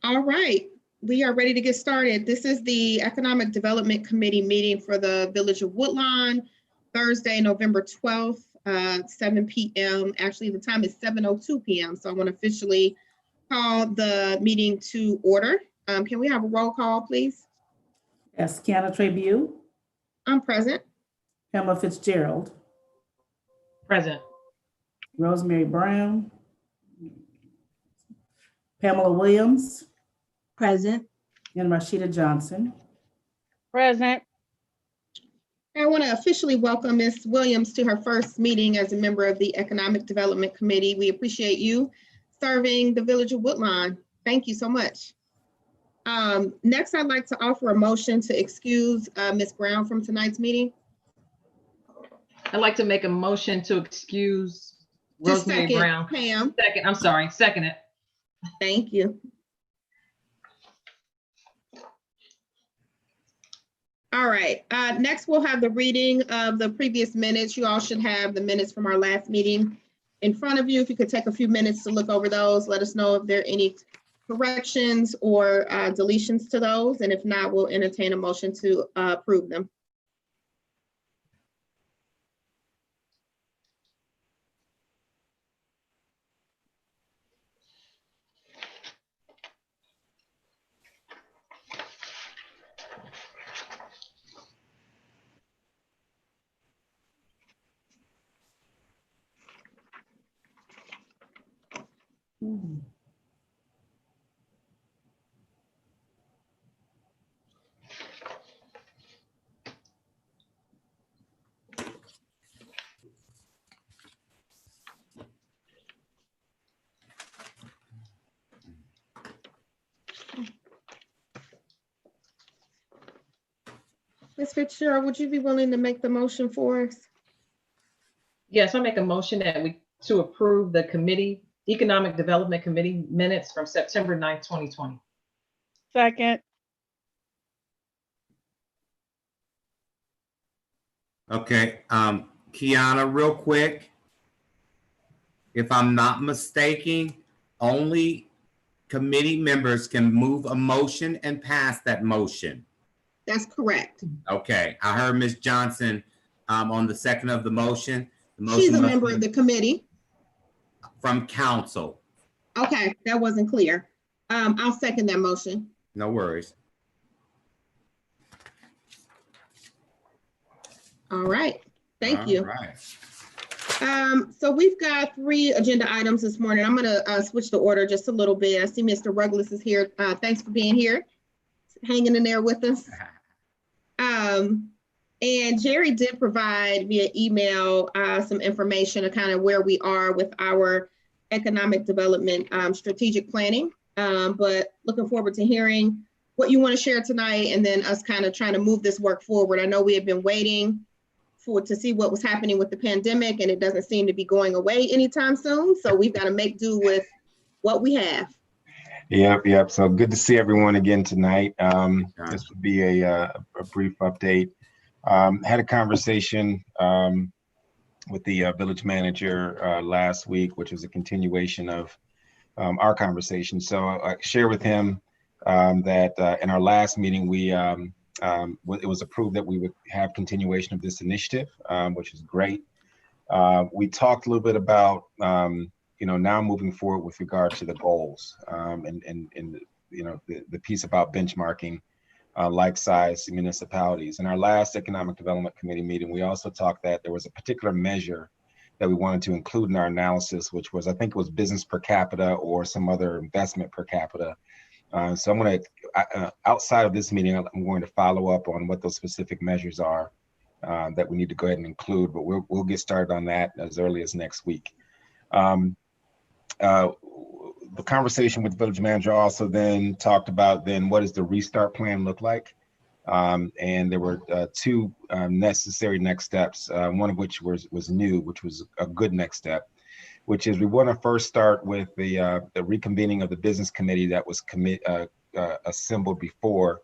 All right, we are ready to get started. This is the Economic Development Committee meeting for the Village of Woodlawn, Thursday, November 12th, 7 p.m. Actually, the time is 7:02 p.m. So I want to officially call the meeting to order. Can we have a roll call, please? Yes, Kiana Tribune. I'm present. Pamela Fitzgerald. Present. Rosemary Brown. Pamela Williams. Present. And Rashida Johnson. Present. I want to officially welcome Ms. Williams to her first meeting as a member of the Economic Development Committee. We appreciate you serving the Village of Woodlawn. Thank you so much. Next, I'd like to offer a motion to excuse Ms. Brown from tonight's meeting. I'd like to make a motion to excuse Just Rosemary second, Brown. Pam. Second, I'm sorry, second it. Thank you. All right, next we'll have the reading of the previous minutes. You all should have the minutes from our last meeting in front of you. If you could take a few minutes to look over those, let us know if there are any corrections or deletions to those. And if not, we'll entertain a motion to approve them. Ms. Fitzgerald, would you be willing to make the motion for us? Yes, I make a motion that to approve the Economic Development Committee minutes from September 9th, 2020. Second. Okay, Kiana, real quick. If I'm not mistaken, only committee members can move a motion and pass that motion. That's correct. Okay, I heard Ms. Johnson on the second of the motion. She's a member of the committee. From council. Okay, that wasn't clear. I'll second that motion. No worries. All right, thank you. All right. So we've got 3 agenda items this morning. I'm gonna switch the order just a little bit. I see Mr. Ruggles is here. Thanks for being here, hanging in there with us. And Jerry did provide via email some information of kind of where we are with our economic development strategic planning. But looking forward to hearing what you want to share tonight, and then us kind of trying to move this work forward. I know we have been waiting to see what was happening with the pandemic, and it doesn't seem to be going away anytime soon. So we've got to make do with what we have. Yep. So good to see everyone again tonight. This would be a brief update. Had a conversation with the village manager last week, which was a continuation of our conversation. So I share with him that in our last meeting, it was approved that we would have continuation of this initiative, which is great. We talked a little bit about now moving forward with regard to the goals and the piece about benchmarking like-size municipalities. In our last Economic Development Committee meeting, we also talked that there was a particular measure that we wanted to include in our analysis, which was, I think it was business per capita or some other investment per capita. So I'm going to, outside of this meeting, I'm going to follow up on what those specific measures are that we need to go ahead and include, but we'll get started on that as early as next week. The conversation with the village manager also then talked about what does the restart plan look like? And there were 2 necessary next steps, one of which was new, which was a good next step, which is we want to first start with the reconvening of the business committee that was assembled before.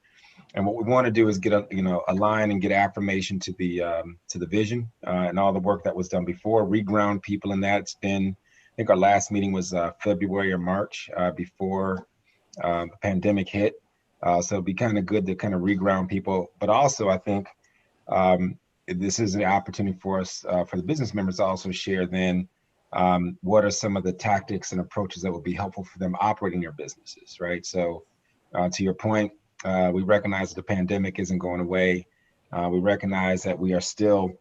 And what we want to do is get a line and get affirmation to the vision and all the work that was done before, reground people in that. It's been, I think our last meeting was February or March before the pandemic hit. So it'd be kind of good to kind of reground people. But also, I think this is an opportunity for us, for the business members to also share then what are some of the tactics and approaches that would be helpful for them operating their businesses, right? So to your point, we recognize that the pandemic isn't going away. We recognize that we are still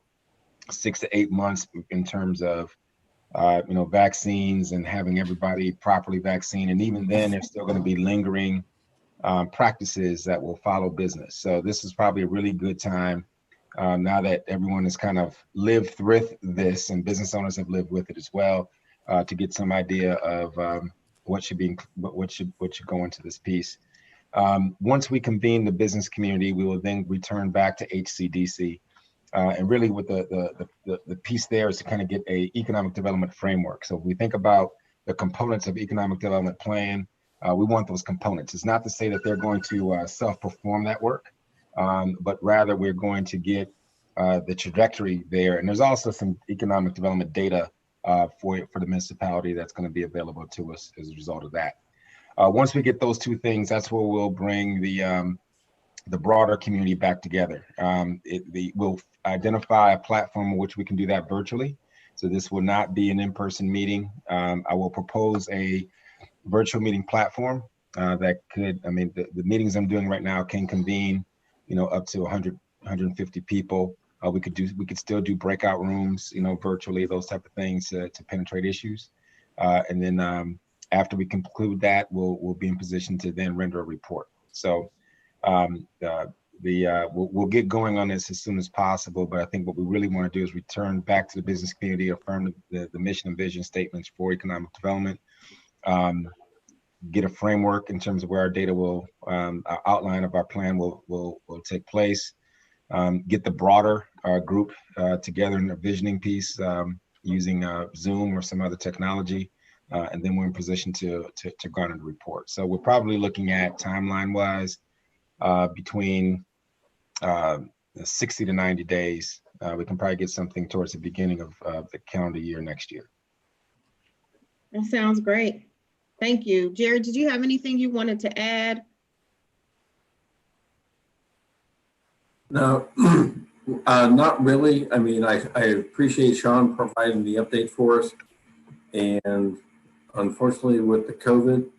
6 to 8 months in terms of vaccines and having everybody properly vaccinated. And even then, there's still going to be lingering practices that will follow business. So this is probably a really good time now that everyone has kind of lived with this and business owners have lived with it as well, to get some idea of what should go into this piece. Once we convene the business community, we will then return back to HCDC. And really with the piece there is to kind of get a economic development framework. So if we think about the components of economic development plan, we want those components. It's not to say that they're going to self-perform that work, but rather we're going to get the trajectory there. And there's also some economic development data for the municipality that's going to be available to us as a result of that. Once we get those two things, that's where we'll bring the broader community back together. We'll identify a platform in which we can do that virtually. So this will not be an in-person meeting. I will propose a virtual meeting platform that could, the meetings I'm doing right now can convene, up to 100, 150 people. We could still do breakout rooms, virtually, those type of things to penetrate issues. And then after we conclude that, we'll be in position to then render a report. So we'll get going on this as soon as possible, but I think what we really want to do is return back to the business community, affirm the mission and vision statements for economic development, get a framework in terms of where our data will, our outline of our plan will take place, get the broader group together in a visioning piece using Zoom or some other technology, and then we're in position to garner the report. So we're probably looking at timeline-wise between 60 to 90 days. We can probably get something towards the beginning of the calendar year next year. That sounds great. Thank you. Jared, did you have anything you wanted to add? No, not really. I appreciate Sean providing the update for us. And unfortunately with the COVID,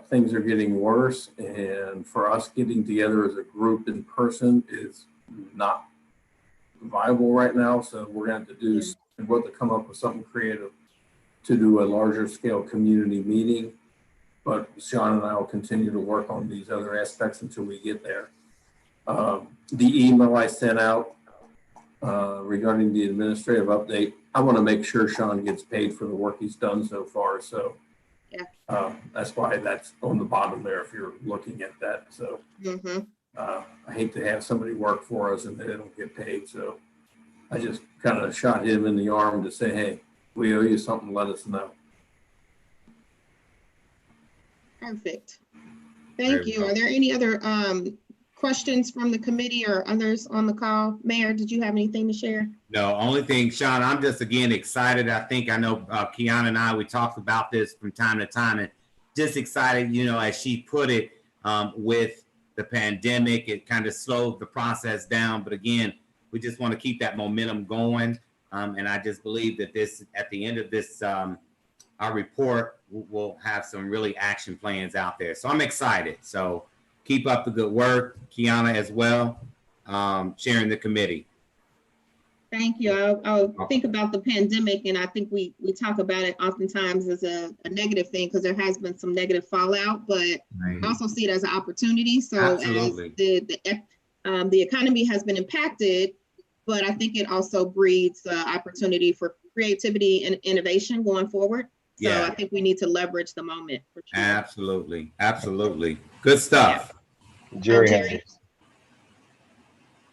things are getting worse, and for us getting together as a group in person is not viable right now. So we're going to have to do come up with something creative to do a larger scale community meeting. But Sean and I will continue to work on these other aspects until we get there. The email I sent out regarding the administrative update, I want to make sure Sean gets paid for the work he's done so far. So yeah, that's why that's on the bottom there if you're looking at that. So I hate to have somebody work for us and they don't get paid. So I just kind of shot him in the arm to say, hey, we owe you something, let us know. Perfect. Thank you. Are there any other questions from the committee or others on the call? Mayor, did you have anything to share? No, only thing, Sean, I'm just again excited. I know Kiana and I, we talked about this from time to time, and just excited, as she put it, with the pandemic, it kind of slowed the process down. But again, we just want to keep that momentum going. And I just believe that at the end of this, our report will have some really action plans out there. So I'm excited. So keep up the good work, Kiana, as well, sharing the committee. Thank you. I'll think about the pandemic, and I think we talk about it oftentimes as a negative thing because there has been some negative fallout, but I also see it as an opportunity. So absolutely. As the economy has been impacted, but I think it also breeds opportunity for creativity and innovation going forward. So yeah. I think we need to leverage the moment. For sure. Absolutely. Absolutely. Good stuff. Yeah. Jerry.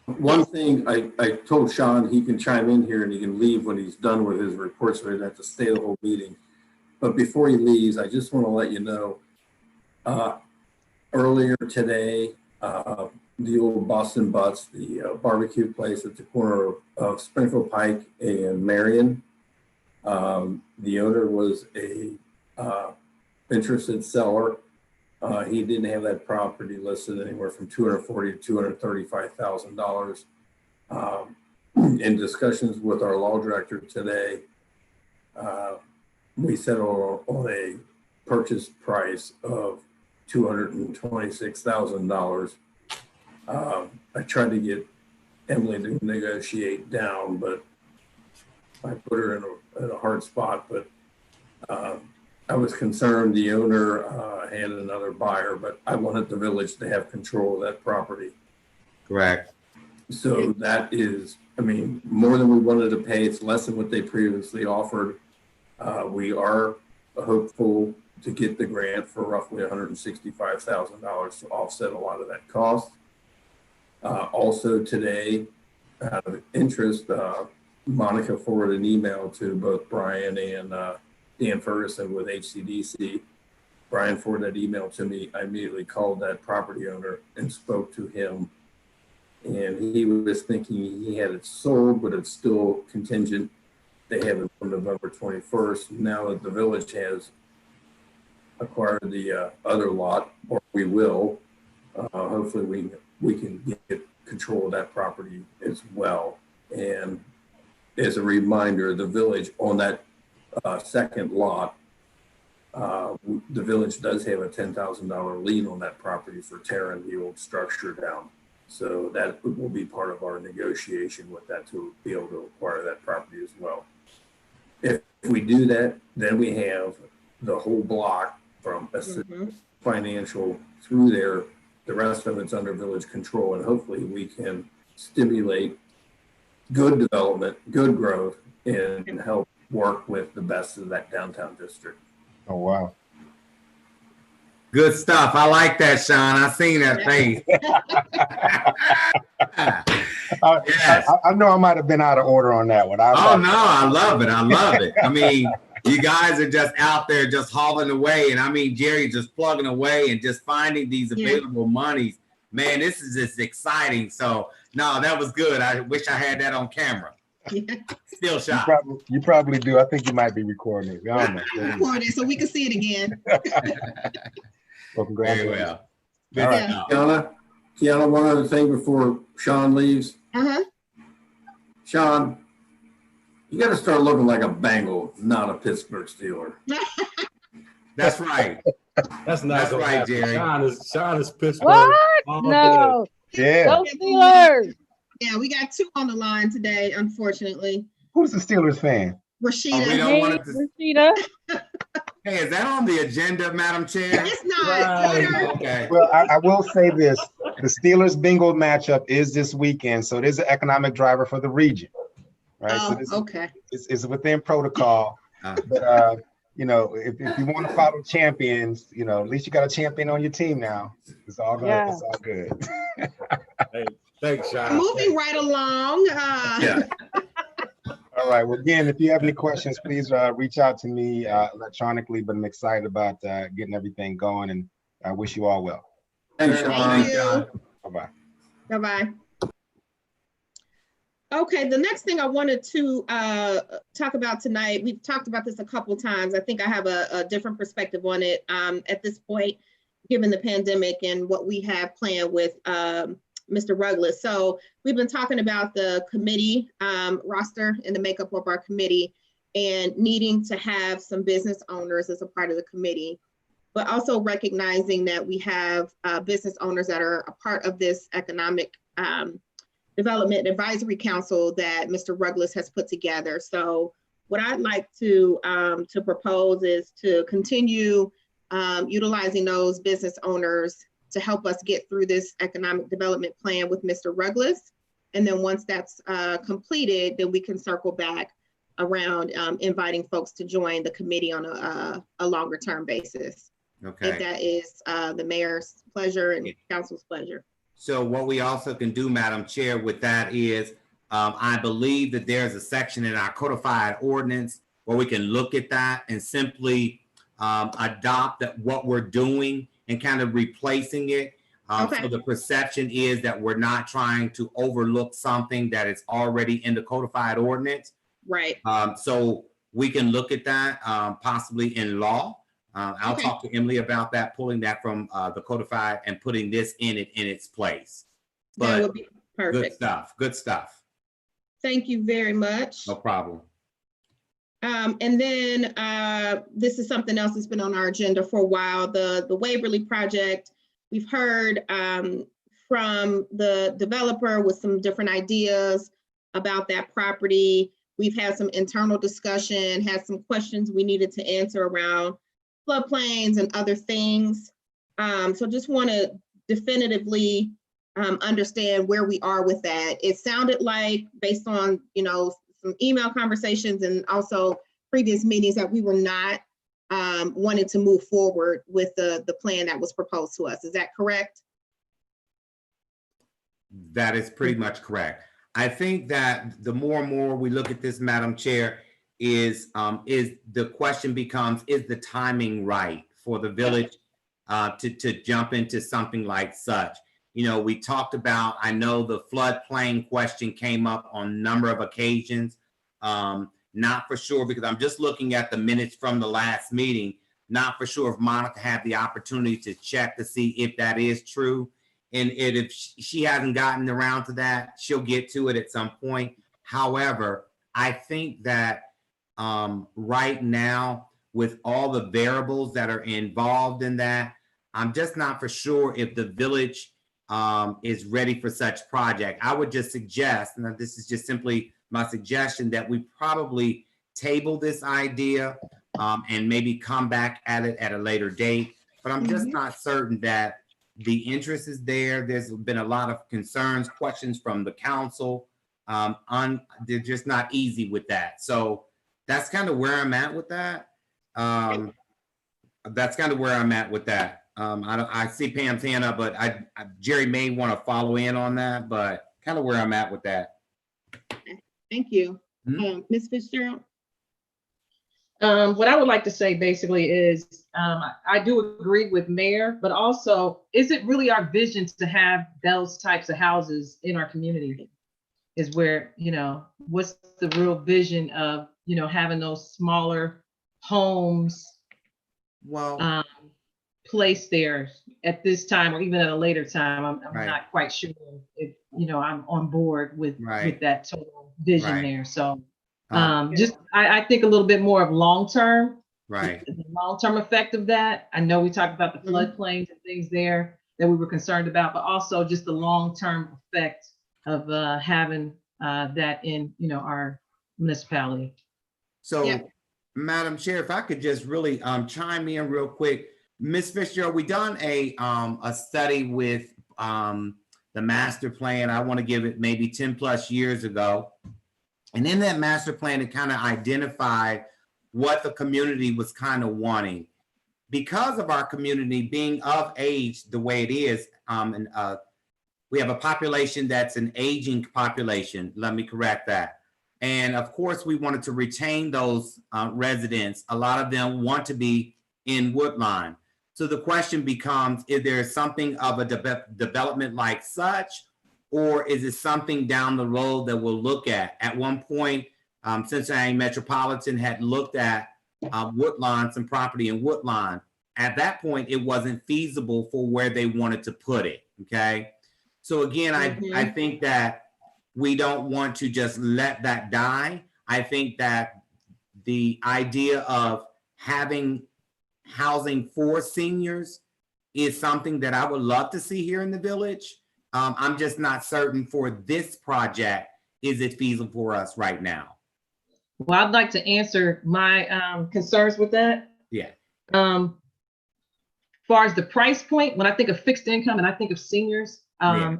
One thing I told Sean, he can chime in here and he can leave when he's done with his report, so he doesn't have to stay the whole meeting. But before he leaves, I just want to let you know, earlier today, the old Boston Butts, the barbecue place at the corner of Springfield Pike and Marion, the owner was a interested seller, He didn't have that property listed anywhere from $240,000 to $235,000. In discussions with our law director today, we settled on a purchase price of $226,000. I tried to get Emily to negotiate down, but I put her in a hard spot. But I was concerned the owner had another buyer, but I wanted the village to have control of that property. Correct. So that is, I mean, more than we wanted to pay. It's less than what they previously offered. We are hopeful to get the grant for roughly $165,000 to offset a lot of that cost. Also today, out of interest, Monica forwarded an email to both Brian and Dan Ferguson with HCDC. Brian forwarded that email to me. I immediately called that property owner and spoke to him. And he was thinking he had it sold, but it's still contingent. They have it on November 21st. Now that the village has acquired the other lot, or we will, hopefully we can get control of that property as well. And as a reminder, the village on that second lot, the village does have a $10,000 lien on that property for tearing the old structure down. So that will be part of our negotiation with that to be able to acquire that property as well. If we do that, then we have the whole block from a financial through there. The rest of it's under village control, and hopefully we can stimulate good development, good growth, and help work with the best of that downtown district. Oh, wow. Good stuff. I like that, Sean. I seen that face. Yes. I know I might have been out of order on that one. Oh no, I love it. I love it. I mean, you guys are just out there just hauling away. And I mean, Jerry just plugging away and just finding these available monies. Man, this is just exciting. So no, that was good. I wish I had that on camera. Still shot. You probably do. I think you might be recording it. I don't know. Record it so we can see it again. Well, congratulations. Very well. All right. Kiana, one other thing before Sean leaves. Sean, you got to start looking like a Bengal, not a Pittsburgh Steeler. That's right. That's right, happen. Jerry. Sean is Pittsburgh. What? No. Yeah. Go Steelers. Yeah, we got two on the line today, unfortunately. Who's the Steelers fan? Rashida. We don't want to. Rashida. Hey, is that on the agenda, Madam Chair? It's not. Right. Okay. Well, I will say this. The Steelers-Bengal matchup is this weekend, so it is an economic driver for the region. Right? Oh, so this okay. is within protocol. But, you know, if you want to follow champions, you know, at least you got a champion on your team now. It's all good. Yeah. It's all good. Hey, thanks, Sean. Moving right along. Yeah. All right. Well, again, if you have any questions, please reach out to me electronically. But I'm excited about getting everything going, and I wish you all well. Thanks, Thank Sean. you. Bye-bye. Bye-bye. Okay, the next thing I wanted to talk about tonight, we've talked about this a couple times. I think I have a different perspective on it at this point, given the pandemic and what we have planned with Mr. Ruggles. So we've been talking about the committee roster and the makeup of our committee and needing to have some business owners as a part of the committee, but also recognizing that we have business owners that are a part of this economic Development Advisory Council that Mr. Ruggles has put together. So what I'd like to propose is to continue utilizing those business owners to help us get through this economic development plan with Mr. Ruggles. And then once that's completed, then we can circle back around inviting folks to join the committee on a longer term basis. Okay. If that is the mayor's pleasure and council's pleasure. So what we also can do, Madam Chair, with that is, I believe that there's a section in our codified ordinance where we can look at that and simply adopt what we're doing and kind of replacing it. Okay. So the perception is that we're not trying to overlook something that is already in the codified ordinance. Right. So we can look at that possibly in law I'll Okay. talk to Emily about that, pulling that from the codified and putting this in its place. That But would be good perfect. stuff, good stuff. Thank you very much. No problem. And then this is something else that's been on our agenda for a while, the Waverly project. We've heard from the developer with some different ideas about that property. We've had some internal discussion, had some questions we needed to answer around floodplains and other things. So just want to definitively understand where we are with that. It sounded like, based on, you know, some email conversations and also previous meetings, that we were not wanting to move forward with the plan that was proposed to us. Is that correct? That is pretty much correct. I think that the more and more we look at this, Madam Chair, is the question becomes, is the timing right for the village to jump into something like such? You know, we talked about, I know the floodplain question came up on a number of occasions. Not for sure, because I'm just looking at the minutes from the last meeting, not for sure if Monica had the opportunity to check to see if that is true. And if she hasn't gotten around to that, she'll get to it at some point. However, I think that right now, with all the variables that are involved in that, I'm just not for sure if the village is ready for such project. I would just suggest, and this is just simply my suggestion, that we probably table this idea and maybe come back at it at a later date. But I'm just not certain that the interest is there. There's been a lot of concerns, questions from the council. They're just not easy with that. So that's kind of where I'm at with that. That's kind of where I'm at with that. I see Pam's hand up, but Jerry may want to follow in on that, but kind of where I'm at with that. Thank you. Ms. Fitzgerald? What I would like to say basically is, I do agree with Mayor, but also, is it really our vision to have those types of houses in our community? Is where, you know, what's the real vision of, you know, having those smaller homes Well, placed there at this time, or even at a later time? I'm Right. not quite sure if, you know, I'm on board with Right. that total vision Right. there. So um, I think a little bit more of long-term, right. the long-term effect of that. I know we talked about the floodplains and things there that we were concerned about, but also just the long-term effect of having that in, you know, our municipality. So, Yeah. Madam Chair, if I could just really chime in real quick. Ms. Fitzgerald, we done a study with the master plan. I want to give it maybe 10 plus years ago. And in that master plan, it kind of identified what the community was kind of wanting. Because of our community being of age the way it is, and we have a population that's an aging population, let me correct that. And of course, we wanted to retain those residents. A lot of them want to be in Woodlawn. So the question becomes, is there something of a development like such, or is it something down the road that we'll look at? At one point, Cincinnati Metropolitan had looked at Woodlawn, some property in Woodlawn. At that point, it wasn't feasible for where they wanted to put it, okay? So again, I think that we don't want to just let that die. I think that the idea of having housing for seniors is something that I would love to see here in the village. I'm just not certain for this project, is it feasible for us right now? Well, I'd like to answer my concerns with that. Yeah. Far as the price point, when I think of fixed income and I think of seniors, Yeah.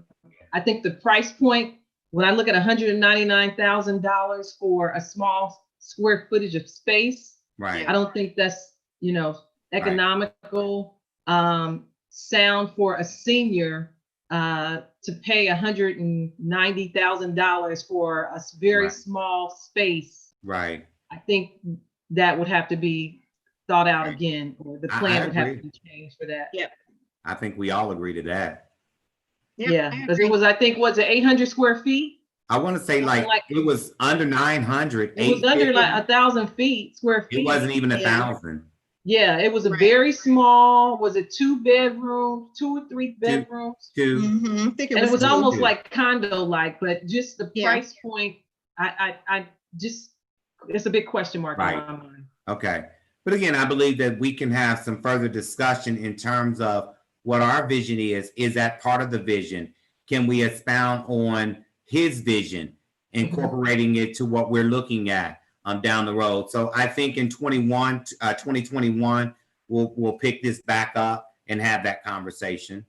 I think the price point, when I look at $199,000 for a small square footage of space, Right. I don't think that's, you know, economical, sound for a senior to pay $190,000 for a very Right. small space. Right. I think that would have to be thought out Right. again, or the I plan would have to agree. be changed for that. I think we all agree to that. Yeah, because it was, I think, was it 800 square feet? I want to say Something like- it was under 900. It was under 850. like 1,000 square feet. It wasn't even Yeah. 1,000. Yeah, it was a Right. very small, was it 2 bedrooms, 2 or 3 bedrooms? Two, I think And it was two. almost two. like condo-like, but just the Yeah. price point, I just, it's a big question mark in Right. my mind. okay. But again, I believe that we can have some further discussion in terms of what our vision is. Is that part of the vision? Can we expound on his vision, incorporating it to what we're looking at down the road? So I think in 2021, we'll pick this back up and have that conversation.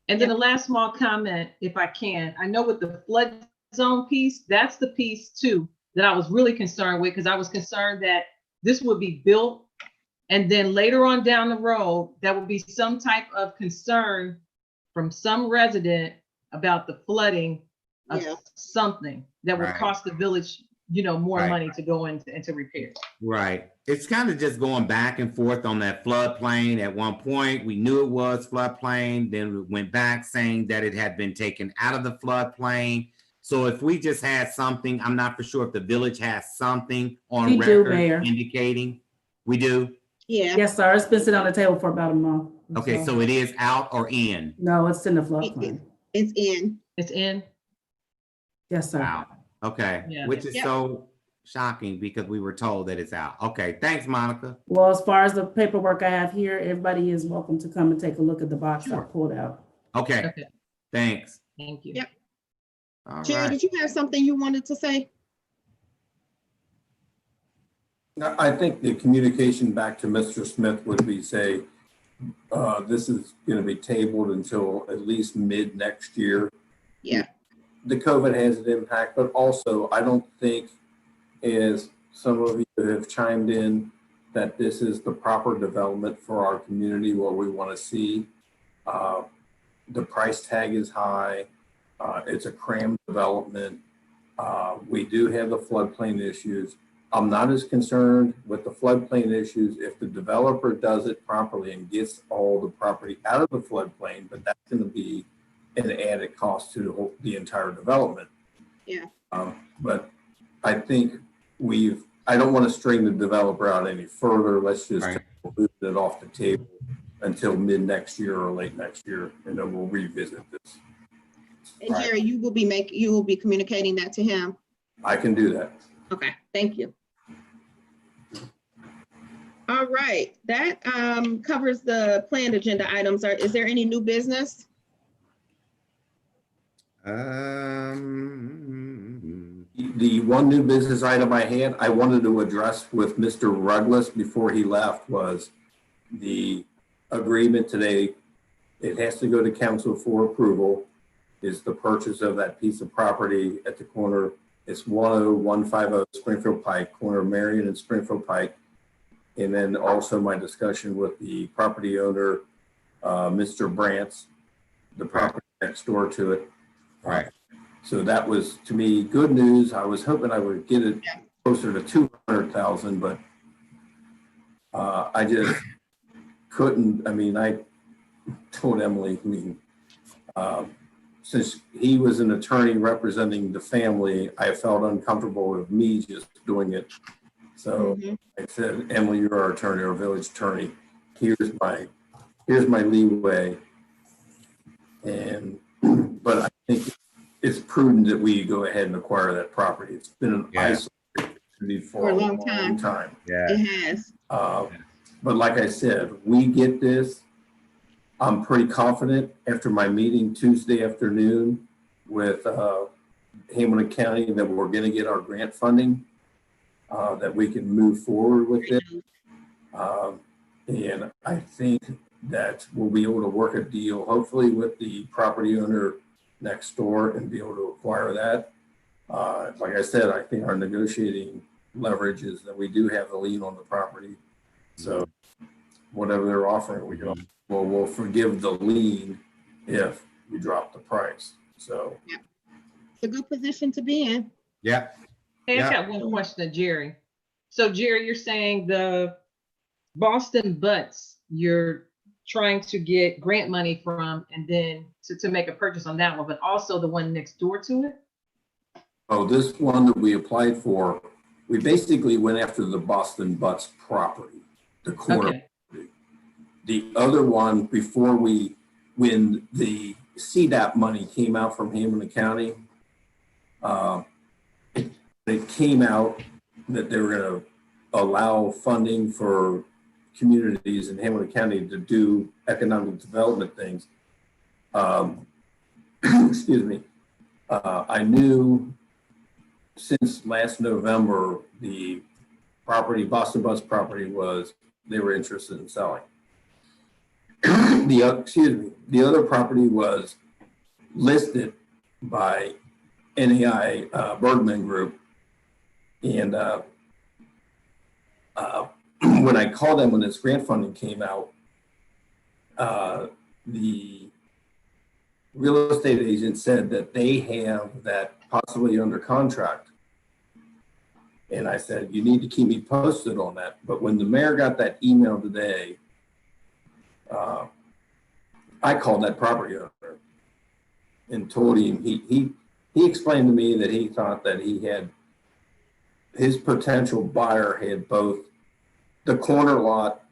And then the last small comment, if I can, I know with the flood zone piece, that's the piece too that I was really concerned with, because I was concerned that this would be built and then later on down the road, there will be some type of concern from some resident about the flooding of Yeah. something that would Right. cost the village, more Right. money to go into repair. Right. It's kind of just going back and forth on that floodplain. At one point, we knew it was floodplain. Then we went back saying that it had been taken out of the floodplain. So if we just had something, I'm not for sure if the village has something on We do, record Mayor. indicating. We do? Yeah. Yes, sir. It's been sitting on the table for about a month. Okay, so it is out or in? No, it's in the floodplain. It's in. It's in. Yes, sir. Wow. Okay, Yeah. which is Yep. so shocking because we were told that it's out. Okay, thanks, Monica. Well, as far as the paperwork I have here, everybody is welcome to come and take a look at the box I Sure. pulled out. Okay, Okay, thanks. thank you. Yep. All Jerry, right. did you have something you wanted to say? I think the communication back to Mr. Smith would be say, this is going to be tabled until at least mid next year. Yeah. The COVID has an impact, but also I don't think, as some of you have chimed in, that this is the proper development for our community, what we want to see. The price tag is high. It's a crammed development. We do have the floodplain issues. I'm not as concerned with the floodplain issues if the developer does it properly and gets all the property out of the floodplain, but that's going to be an added cost to the entire development. Yeah. But I think I don't want to string the developer out any further. Let's just Right. move it off the table until mid next year or late next year, and then we'll revisit this. And Right. Jerry, you will be communicating that to him. I can do that. Okay, thank you. All right, that covers the planned agenda items. Is there any new business? The one new business item I wanted to address with Mr. Ruggless before he left was the agreement today. It has to go to council for approval, is the purchase of that piece of property at the corner. It's 10150 Springfield Pike, corner of Marion and Springfield Pike. And then also my discussion with the property owner, Mr. Brantz, the property next door to it. Right. So that was, to me, good news. I was hoping I would get it closer to 200,000, but I just couldn't. I mean, I told Emily, since he was an attorney representing the family, I felt uncomfortable with me just doing it. So I said, Emily, you're our attorney, our village attorney. Here's my leeway. And, but I think it's prudent that we go ahead and acquire that property. It's been an isolated community for a long time. Yeah. It has. But like I said, we get this. I'm pretty confident after my meeting Tuesday afternoon with Hamilton County that we're going to get our grant funding, that we can move forward with it. And I think that we'll be able to work a deal, hopefully with the property owner next door, and be able to acquire that. Like I said, I think our negotiating leverage is that we do have the lien on the property. So whatever they're offering, we'll forgive the lien if we drop the price. So It's a good position to be in. Yeah. Hey, I Yeah. got one question to Jerry. So Jerry, you're saying the Boston Butts, you're trying to get grant money from, and then to make a purchase on that one, but also the one next door to it? Oh, this one that we applied for, we basically went after the Boston Butts property. the corner. Okay. The other one, when the CDAP money came out from Hamilton County, it came out that they were going to allow funding for communities in Hamilton County to do economic development things. Excuse me. I knew since last November, the property, Boston Bus property, they were interested in selling. The other property was listed by NAI Bergman Group. And when I called them when this grant funding came out, the real estate agent said that they have that possibly under contract. And I said, you need to keep me posted on that. But when the mayor got that email today, I called that property owner and told him, he explained to me that he thought that his potential buyer had both the corner lot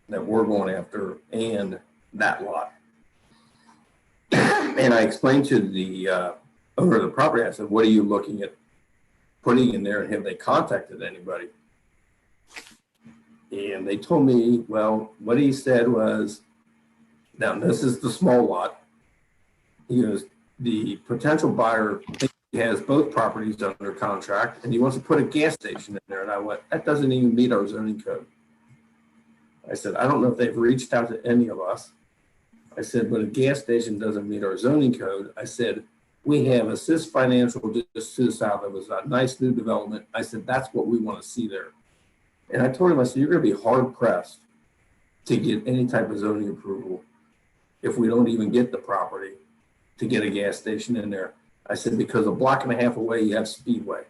that we're going after and that lot. And I explained to the owner of the property, I said, what are you looking at putting in there, and have they contacted anybody? And they told me, well, what he said was, now this is the small lot. He goes, the potential buyer thinks he has both properties under contract and he wants to put a gas station in there. And I went, that doesn't even meet our zoning code. I said, I don't know if they've reached out to any of us. I said, but a gas station doesn't meet our zoning code. I said, we have Assist Financial just to the south. It was a nice new development. I said, that's what we want to see there. And I told him, I said, you're going to be hard pressed to get any type of zoning approval if we don't even get the property to get a gas station in there. I said, because a block and a half away, you have Speedway.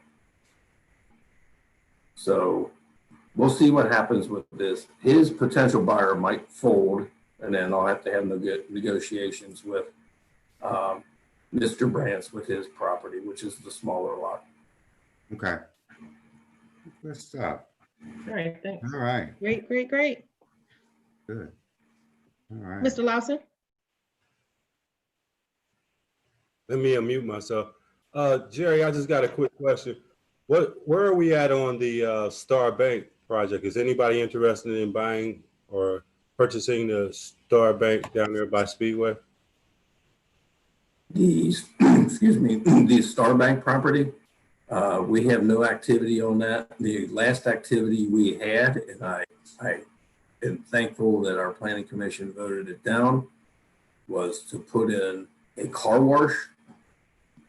So we'll see what happens with this. His potential buyer might fold, and then I'll have to have negotiations with Mr. Brantz with his property, which is the smaller lot. Okay. Good stuff. All right, thanks. All right. Great, great, great. Good. All right. Mr. Lawson? Let me unmute myself. Jerry, I just got a quick question. Where are we at on the Starbank project? Is anybody interested in buying or purchasing the Starbank down there by Speedway? The Starbank property, we have no activity on that. The last activity we had, and I am thankful that our planning commission voted it down, was to put in a car wash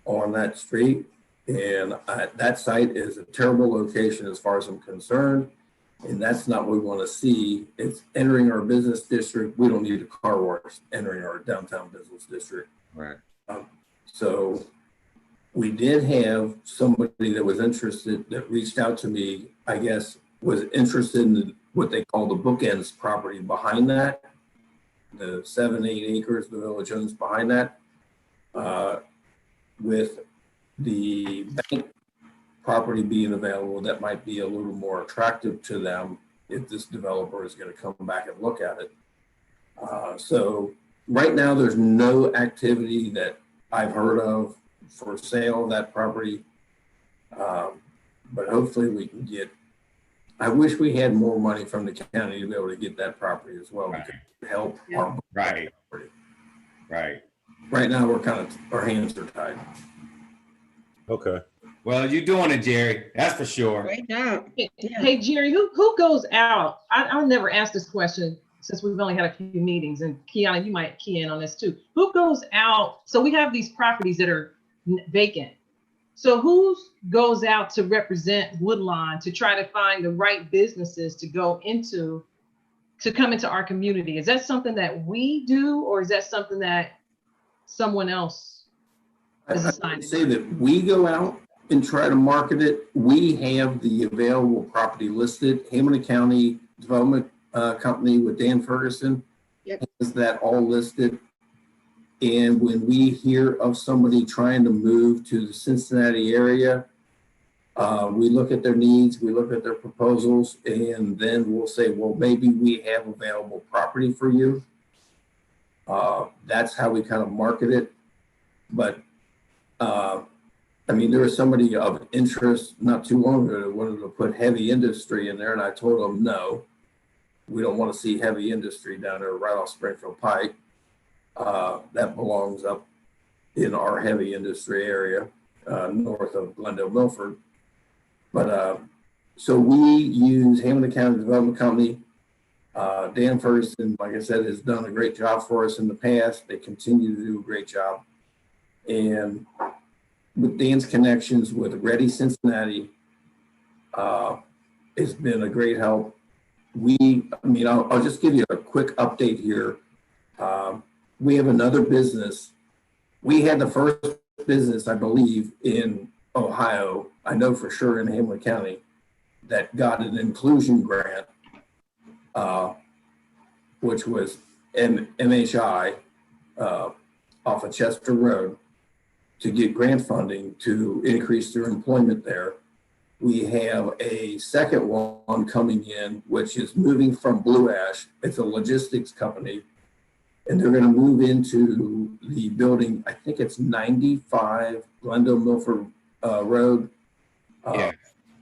on that street. And that site is a terrible location as far as I'm concerned. And that's not what we want to see. It's entering our business district. We don't need a car wash entering our downtown business district. Right. So we did have somebody that was interested, that reached out to me, I guess, was interested in what they call the bookends property behind that, the 7-8 acres the village owns behind that, with the bank property being available. That might be a little more attractive to them if this developer is going to come back and look at it. So right now, there's no activity that I've heard of for sale of that property. But hopefully we can get, I wish we had more money from the county to be able to get that property as well. Right. Because it would help Yeah. our Right. property. Right. Right now, our hands are tied. Okay. Well, you're doing it, Jerry. That's for sure. Great job. Yeah. Hey, Jerry, who goes out? I'll never ask this question since we've only had a few meetings, and Kiana, you might key in on this too. Who goes out? So we have these properties that are vacant. So who goes out to represent Woodlawn to try to find the right businesses to go into, to come into our community? Is that something that we do, or is that something that someone else is I assigned? would say that we go out and try to market it. We have the available property listed. Hamilton County Development Company with Dan Ferguson has that all listed. And when we hear of somebody trying to move to the Cincinnati area, We look at their needs, we look at their proposals, and then we'll say, well, maybe we have available property for you. That's how we kind of market it. But I mean, there was somebody of interest not too long ago that wanted to put heavy industry in there, and I told them, no, we don't want to see heavy industry down there right off Springfield Pike. That belongs up in our heavy industry area, north of Glendale, Milford. But so we use Hamilton County Development Company. Dan Ferguson, like I said, has done a great job for us in the past. They continue to do a great job. And with Dan's connections with Ready Cincinnati, it's been a great help. I'll just give you a quick update here. We have another business. We had the first business, I believe, in Ohio, I know for sure in Hamilton County, that got an inclusion grant, which was MHI off of Chester Road, to get grant funding to increase their employment there. We have a second one coming in, which is moving from Blue Ash. It's a logistics company, and they're going to move into the building. I think it's 95 Glendale Milford Road, Yeah.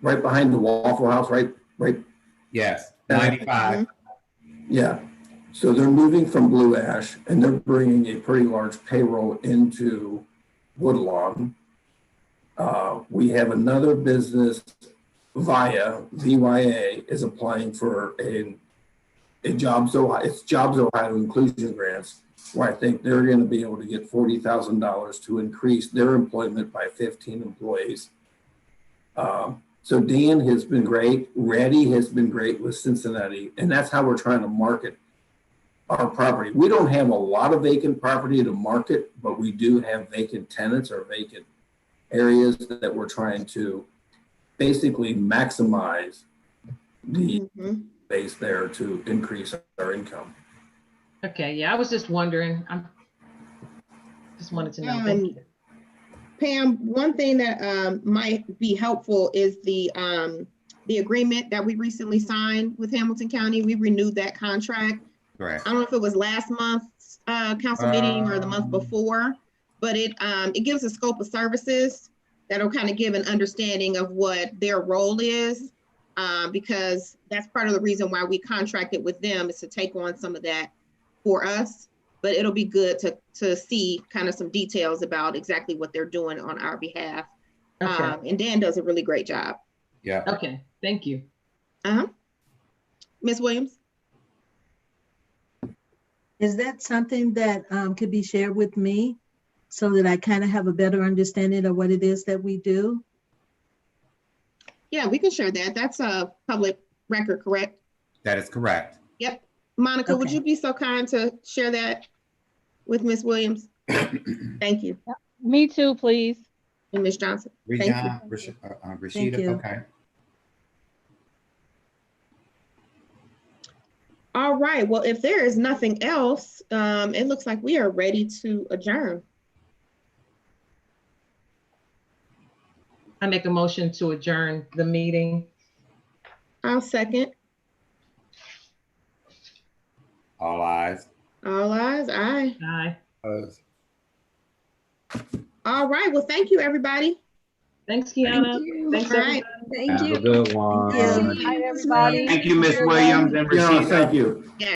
right behind the Waffle House, right. Yes, 95. Yeah. So they're moving from Blue Ash, and they're bringing a pretty large payroll into Woodlawn. We have another business, VYA is applying for a Jobs Ohio inclusion grants, where I think they're going to be able to get $40,000 to increase their employment by 15 employees. So Dan has been great. Ready has been great with Cincinnati, and that's how we're trying to market our property. We don't have a lot of vacant property to market, but we do have vacant tenants or vacant areas that we're trying to basically maximize the base there to increase our income. Okay, yeah, I was just wondering. Just wanted to know. Thank you. Pam, one thing that might be helpful is the agreement that we recently signed with Hamilton County. We renewed that contract. Correct. I don't know if it was last month's council meeting or the month before, but it gives a scope of services that'll kind of give an understanding of what their role is, because that's part of the reason why we contracted with them, is to take on some of that for us. But it'll be good to see kind of some details about exactly what they're doing on our behalf. Okay. And Dan does a really great job. Yeah. Okay, thank you. Ms. Williams? Is that something that could be shared with me so that I kind of have a better understanding of what it is that we do? Yeah, we can share that. That's a public record, correct? That is correct. Yep. Monica, would Okay. you be so kind to share that with Ms. Williams? Thank you. Me too, please. And Ms. Johnson. Thank you. Rashida, you. okay. All right. Well, if there is nothing else, it looks like we are ready to adjourn. I make a motion to adjourn the meeting. I'll second. All eyes. All eyes. Aye. Aye. All right. Well, thank you, everybody. Thanks, Kiana. Thanks, All right. everybody. Have a good one. Thank you. Hi, everybody. Thank you, Miss Williams and Yeah, Rashida. thank you.